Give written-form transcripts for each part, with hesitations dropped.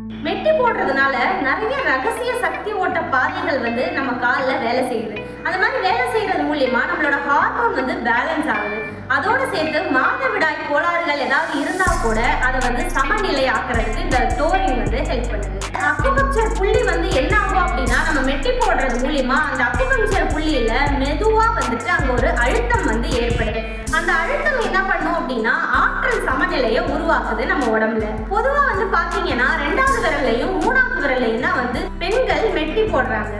மெட்டி போடுறதுனால நிறைய ரகசிய சக்தி ஓட்ட பாதைகள் வந்து நம்ம காலில் வேலை செய்யுது. அந்த மாதிரி வேலை செய்யறது மூலியமா நம்மளோட ஹார்மோன் வந்து பேலன்ஸ் ஆகுது. அதோட சேர்த்து மாதவிடாய் கோளாறுகள் ஏதாவது இருந்தா கூட அதை வந்து சமநிலை ஆக்குறதுக்கு இந்த டோரிங் வந்து ஹெல்ப் பண்ணுது. அக்குபங்சர் புள்ளி வந்து என்ன ஆகும் அப்படின்னா, நம்ம மெட்டி போடுறது மூலியமா அந்த அக்குபங்சர் புள்ளியில மெதுவா வந்துட்டு அங்க ஒரு அழுத்தம் வந்து ஏற்படுது. அந்த அழுத்தம் என்ன பண்ணும் அப்படின்னா ஆற்றல் சமநிலையை உருவாக்குது நம்ம உடம்புல. பொதுவா வந்து பாத்தீங்கன்னா 2வது விரல்லையும் 3வது விரல்லையும் தான் வந்து பெண்கள் மெட்டி போடுறாங்க.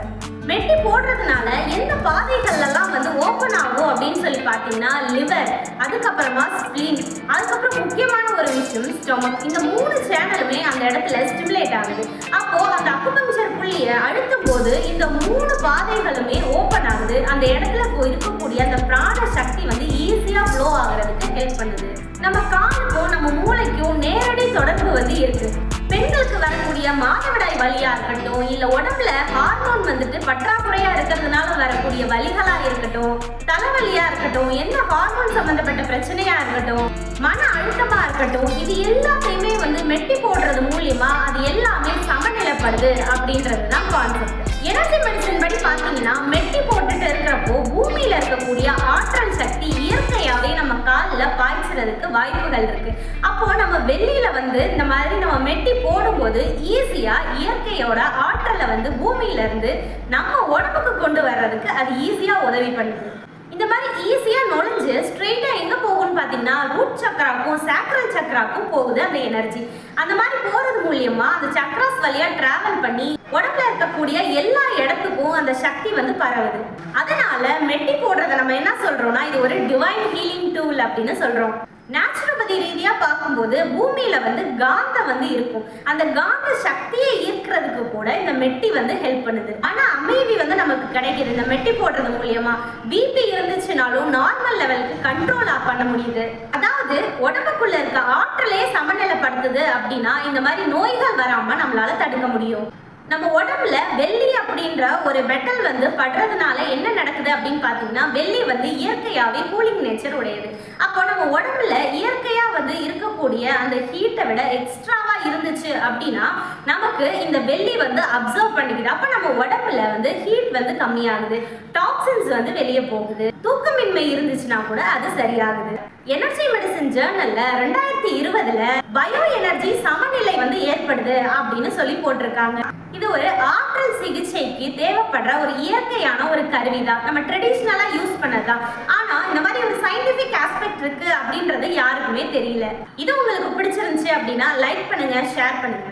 மெட்டி போடுறதுனால எந்த பாதைகள் எல்லாம் வந்து ஓப்பன் ஆகும் அப்படின்னு சொல்லி பார்த்தீங்கன்னா லிவர், அதுக்கப்புறமா ஸ்பிளீன், அதுக்கப்புறம் முக்கியமான ஒரு விஷயம் ஸ்டொமக். இந்த 3 சேனலுமே அந்த இடத்துல ஸ்டிமுலேட் ஆகுது. அப்போ அந்த அக்குபங்சர் புள்ளியை அழுத்தும் போது இந்த 3 பாதைகளுமே ஓப்பன் ஆகுது. அந்த இடத்துல இருக்கக்கூடிய அந்த பிராண சக்தி வந்து ஈஸியா ஃப்ளோ ஆகுறதுக்கு ஹெல்ப் பண்ணுது. நம்ம காலுக்கும் நம்ம மூளைக்கும் நேரடி தொடர்பு வந்து இருக்கு. பெண்களுக்கு வரக்கூடிய மாதவிடாய் வலியா இருக்கட்டும், இல்ல உடம்புல ஹார்மோன் வந்துட்டு பற்றாக்குறையா இருக்கிறதுனால வரக்கூடிய வலிகளா இருக்கட்டும், தலைவலியா இருக்கட்டும், என்ன ஹார்மோன் சம்பந்தப்பட்ட பிரச்சனையா இருக்கட்டும், மன அழுத்தமா இருக்கட்டும், இது எல்லாத்தையுமே வந்து மெட்டி போடுறது மூலியமா அது எல்லாமே சமநிலைப்படுது அப்படின்றது தான் கான்செப்ட். எனர்ஜி மெடிசன் படி பார்த்தீங்கன்னா மெட்டி போட்டுட்டு இருக்கிறப்போ பூமியில இருக்கக்கூடிய ஆற்றல் சக்தி இயற்கையாவே நம்ம காலில் பாய்ச்சறதுக்கு வாய்ப்புகள் இருக்கு. அப்போ நம்ம வெளியில வந்து இந்த மாதிரி நம்ம மெட்டி போடும்போது ஈஸியா இயற்கையோட ஆற்றலை வந்து பூமியில இருந்து நம்ம உடம்புக்கு கொண்டு வர்றதுக்கு அது ஈஸியா உதவி பண்ணுது. இந்த மாதிரி ஈஸியா நுழைஞ்சு ஸ்ட்ரெயிட்டா எங்க போகும்னு பாத்தீங்கன்னா ரூட் சக்கராக்கும் சாக்ரல் சக்கராக்கும் போகுது அந்த எனர்ஜி. அந்த மாதிரி போறது மூலியமா அந்த சக்கராஸ் வழியா டிராவல் பண்ணி உடம்புல இருக்கக்கூடிய எல்லா இடத்துக்கும் அந்த சக்தி வந்து பரவுது. அதனால மெட்டி போடுறத நம்ம என்ன சொல்றோம்னா இது ஒரு டிவைன் ஹீலிங் டூல் அப்படின்னு சொல்றோம். நேச்சுரோபதி ரீதியா பார்க்கும்போது பூமியில வந்து காந்தம் வந்து இருக்கும். அந்த காந்த சக்தியை ஈர்க்கிறதுக்கு கூட இந்த மெட்டி வந்து ஹெல்ப் பண்ணுது. ஆனா அமைதி வந்து நமக்கு கிடைக்குது இந்த மெட்டி போடுறது மூலியமா. பிபி இருந்துச்சுனாலும் நார்மல் லெவலுக்கு கண்ட்ரோல் பண்ண முடியுது. அதாவது உடம்புக்குள்ள இருக்க ஆற்றலே சமநிலைப்படுத்துது அப்படின்னா இந்த மாதிரி நோய்கள் வராம நம்மளால தடுக்க முடியும். நம்ம உடம்புல வெள்ளி அப்படின்ற ஒரு மெட்டல் வந்து படுறதுனால என்ன நடக்குது அப்படின்னு பார்த்தீங்கன்னா வெள்ளி வந்து இயற்கையாகவே கூலிங் நேச்சர் உடையது. அப்போ நம்ம உடம்புல இயற்கையா வந்து இருக்கக்கூடிய அந்த ஹீட்டை விட எக்ஸ்ட்ராவா இருந்துச்சு அப்படின்னா நமக்கு இந்த வெள்ளி வந்து அப்சர்வ் பண்ணிக்குது. அப்போ நம்ம உடம்புல வந்து ஹீட் வந்து கம்மியாகுது, டாக்ஸின்ஸ் வந்து வெளியே போகுது, தூக்கமின்மை இருந்துச்சுன்னா கூட அது சரியாகுது. எனர்ஜி மெடிசன் ஜேர்னல்ல 2020ல பயோ எனர்ஜி சமநிலை வந்து ஏற்படுது அப்படின்னு சொல்லி போட்டிருக்காங்க. இது ஒரு ஆற்றல் சிகிச்சைக்கு தேவைப்படுற ஒரு இயற்கையான ஒரு கருவி தான். நம்ம ட்ரெடிஷ்னலா யூஸ் பண்ணதான். ஆனா இந்த மாதிரி ஒரு சயின்டிபிக் ஆஸ்பெக்ட் இருக்கு அப்படின்றது யாருக்குமே தெரியல. இது உங்களுக்கு பிடிச்சிருந்துச்சு அப்படின்னா லைக் பண்ணுங்க, ஷேர் பண்ணுங்க.